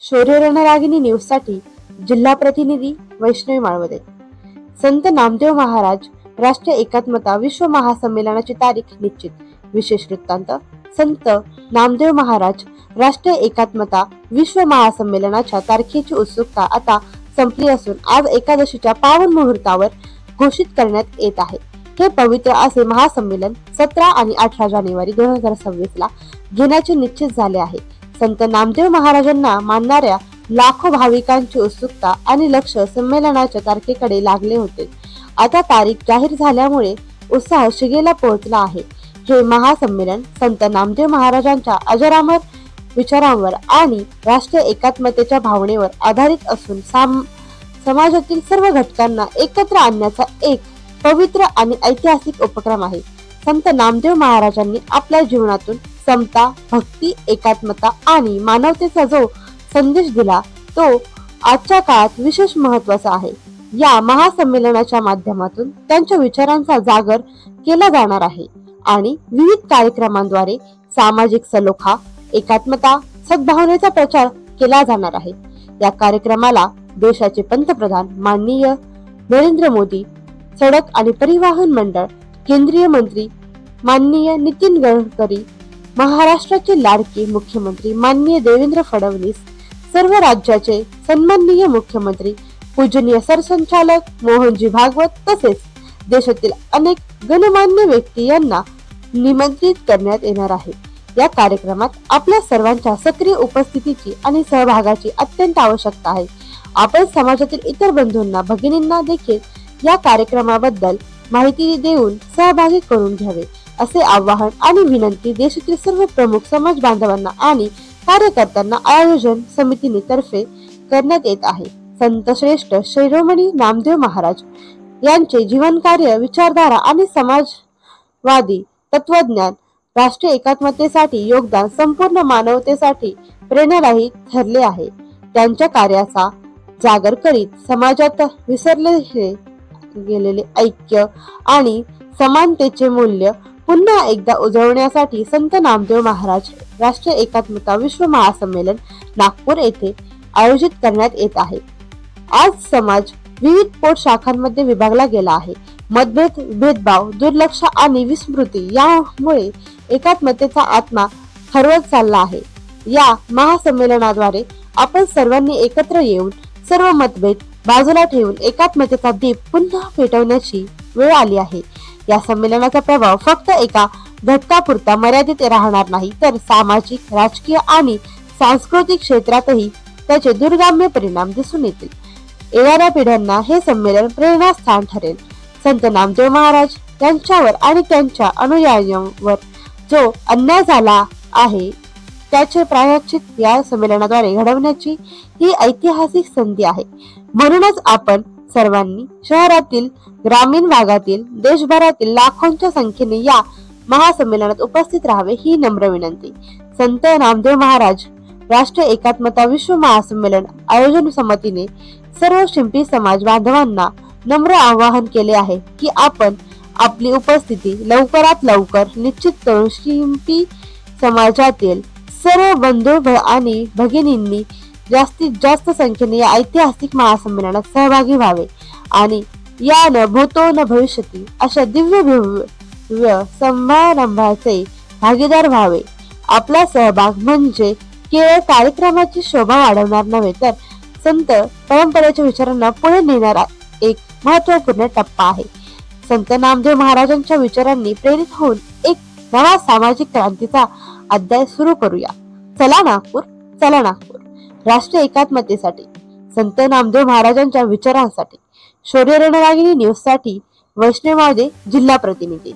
शौर्य रणरागिणी न्यूज साठी जिल्हा प्रतिनिधी वैष्णवी माळवदे। संत नामदेव महाराज राष्ट्रीय एकात्मता विश्व महासंमेलनाची तारीख निश्चित। विशेष वृत्तांत। संत नामदेव महाराज राष्ट्रीय एकात्मता विश्व महासंमेलनाच्या तारखेची उत्सुकता आता संपली असून आज एकादशीच्या पावन मुहूर्तावर घोषित करण्यात येत आहे। हे पवित्र असे महासंमेलन 17 आणि 18 जानेवारी 2026 ला घेण्याचे निश्चित झाले आहे। संत नामदेव महाराजांना मानणाऱ्या लाखो भाविकांची उत्सुकता आणि लक्ष संमेलनाच्या तारखेकडे लागले होते। आता तारीख जाहीर झाल्यामुळे उत्साह शिगेला पोहोचला आहे। हे महासंमेलन संत नामदेव महाराजांच्या अजरामर विचारांवर आणि राष्ट्रीय एकात्मतेच्या भावनेवर आधारित असून समाजातील सर्व घटकांना एकत्र आणण्याचा एक पवित्र आणि ऐतिहासिक उपक्रम आहे। संत नामदेव महाराजांनी आपल्या जीवनातून समता, भक्ती, एकात्मता आणि मानवतेचा जो संदेश दिला तो आजच्या काळात विशेष महत्त्वाचा आहे। या महासंमेलनाच्या माध्यमातून त्यांच्या विचारांचा जागर केला जाणार आहे आणि विविध कार्यक्रमांद्वारे सामाजिक सलोखा, एकात्मता, सद्भावनेचा प्रचार केला जाणार आहे। या कार्यक्रमाला देशाचे पंतप्रधान माननीय नरेंद्र मोदी, सडक आणि परिवहन मंडळ केंद्रीय मंत्री माननीय नितीन गडकरी, महाराष्ट्राचे लाडके मुख्यमंत्री माननीय देवेंद्र फडणवीस, सर्व राज्याचे सन्माननीय मुख्यमंत्री पूजनीय सरसंचालक मोहनजी भागवत तसेच देशातील अनेक गणमान्य व्यक्ती यांना निमंत्रित करण्यात येणार आहे। या कार्यक्रमात आपल्या सर्वांच्या सक्रिय उपस्थितीची आणि सहभागाची अत्यंत आवश्यकता आहे। आपण समाजातील इतर बंधूंना, भगिनींना देखील या कार्यक्रमाबद्दल माहिती देऊन सहभागी करून घ्यावे असे आवाहन आणि विनंती देशातील सर्व प्रमुख समाज बांधवांना आणि कार्यकर्त्यांना आयोजन समितीने तर्फे करण्यात येत आहे। संत श्रेष्ठ शिरोमणी नामदेव महाराज यांचे जीवनकार्य, विचारधारा आणि समाजवादी तत्वज्ञान राष्ट्रीय एकात्मतेसाठी योगदान संपूर्ण मानवतेसाठी प्रेरणादायी ठरले आहे। त्यांच्या कार्याचा जागर करीत समाजात विसरले गेलेले ऐक्य आणि समानतेचे मूल्य पुन्हा एकदा उजळवण्यासाठी संत नामदेव महाराज राष्ट्रीय एकात्मता विश्व महासंमेलन नागपूर येथे आयोजित करण्यात येत आहे। आज समाज विविध पोट शाखांमध्ये विभागला गेला आहे। मतभेद, भेदभाव, दुर्लक्ष आणि विस्मृती यामुळे एकात्मतेचा आत्मा हरवत चालला आहे। या महासंमेलनाद्वारे आपण सर्वांनी एकत्र येऊन सर्व मतभेद बाजूला ठेवून एकात्मतेचा दीप पुन्हा पेटवण्याची वेळ आली आहे। या संमेलनाचा प्रभाव फक्त एका घटकापुरता मर्यादित राहणार नाही तर सामाजिक, राजकीय आणि सांस्कृतिक क्षेत्रातही त्याचे दूरगामी परिणाम दिसून येतील। येणाऱ्या पिढ्यांना हे संमेलन प्रेरणास्थान ठरेल। संत नामदेव महाराज यांच्यावर आणि त्यांच्या अनुयायांवर जो अन्याय झाला आहे त्याचे प्रायश्चित्त या संमेलनाद्वारे घडवण्याची ही ऐतिहासिक संधी आहे। म्हणूनच आपण सर्वांनी शहरातील, ग्रामीण भागातील, देशभरातील लाखोंच्या संख्येने या महासंमेलनात उपस्थित राहावे ही नम्र विनंती। संत नामदेव महाराज राष्ट्रीय एकात्मता विश्व महासंमेलन आयोजन समितीने सर्व शिंपी समाज बांधवांना नम्र आवाहन केले आहे की आपण आपली उपस्थिती लवकरात लवकर निश्चित करून शिंपी समाजातील सर्व बंधू आणि भगिनींनी जास्तीत जास्त संख्येने या ऐतिहासिक महासंमेलनात सहभागी व्हावे आणि या न भूतो न भविष्यती अशा दिव्य भव्य समारंभाचे भागीदार व्हावे। आपला सहभाग म्हणजे केवळ कार्यक्रमाची शोभा वाढवणार नव्हे तर संत परंपरेच्या विचारांना पुढे नेणारा एक महत्त्वपूर्ण टप्पा आहे। संत नामदेव महाराजांच्या विचारांनी प्रेरित होऊन एक नवा सामाजिक क्रांतीचा अध्याय सुरू करूया। चला नागपूर, चला नागपूर। राष्ट्रीय एकात्मतेसाठी, संत नामदेव महाराजांच्या विचारांसाठी शौर्य रणरागिणी न्यूज साठी वैष्णवी माळवदे, जिल्हा प्रतिनिधी।